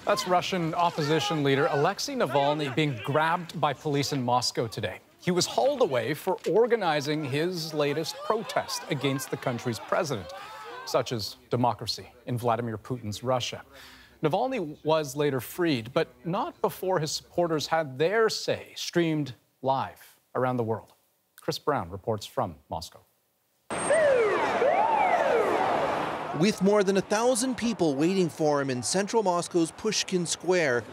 That's Russian opposition leader Alexei Navalny being grabbed by police in Moscow today. He was hauled away for organizing his latest protest against the country's president, such as democracy in Vladimir Putin's Russia. Navalny was later freed, but not before his supporters had their say streamed live around the world. Chris Brown reports from Moscow. With more than 1,000 people waiting for him in central Moscow's Pushkin Square,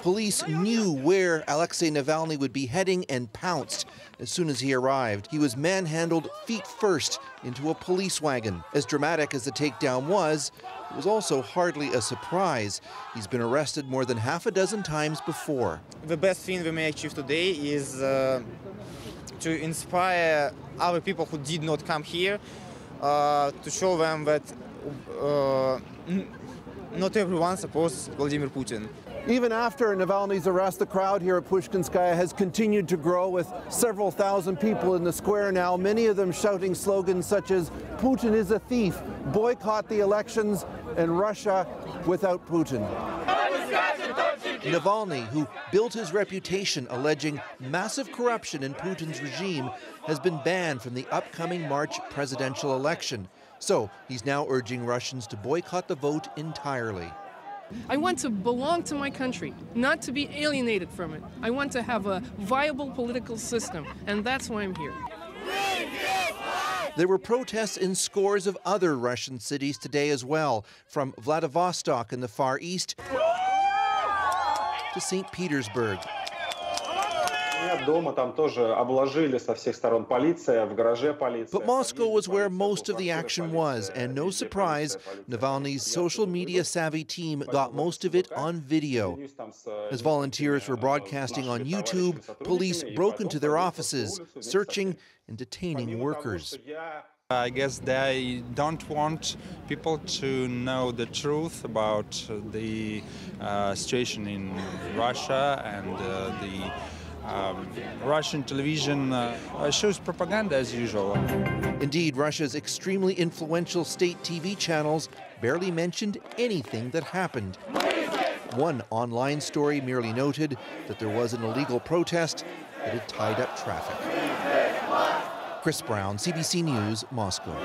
police knew where Alexei Navalny would be heading and pounced as soon as he arrived. He was manhandled feet first into a police wagon. As dramatic as the takedown was, it was also hardly a surprise. He's been arrested more than half a dozen times before. The best thing we may achieve today is to inspire other people who did not come here, to show them that not everyone supports Vladimir Putin. Even after Navalny's arrest, the crowd here at Pushkinskaya has continued to grow, with several thousand people in the square now, many of them shouting slogans such as "Putin is a thief," "Boycott the elections," and "Russia without Putin." Navalny, who built his reputation alleging massive corruption in Putin's regime, has been banned from the upcoming March presidential election. So he's now urging Russians to boycott the vote entirely. I want to belong to my country, not to be alienated from it. I want to have a viable political system, and that's why I'm here. There were protests in scores of other Russian cities today as well, from Vladivostok in the Far East to St. Petersburg. But Moscow was where most of the action was, and no surprise, Navalny's social media-savvy team got most of it on video. As volunteers were broadcasting on YouTube, police broke into their offices, searching and detaining workers. I guess they don't want people to know the truth about the situation in Russia, and the Russian television shows propaganda as usual. Indeed, Russia's extremely influential state TV channels barely mentioned anything that happened. One online story merely noted that there was an illegal protest that had tied up traffic. Chris Brown, CBC News, Moscow.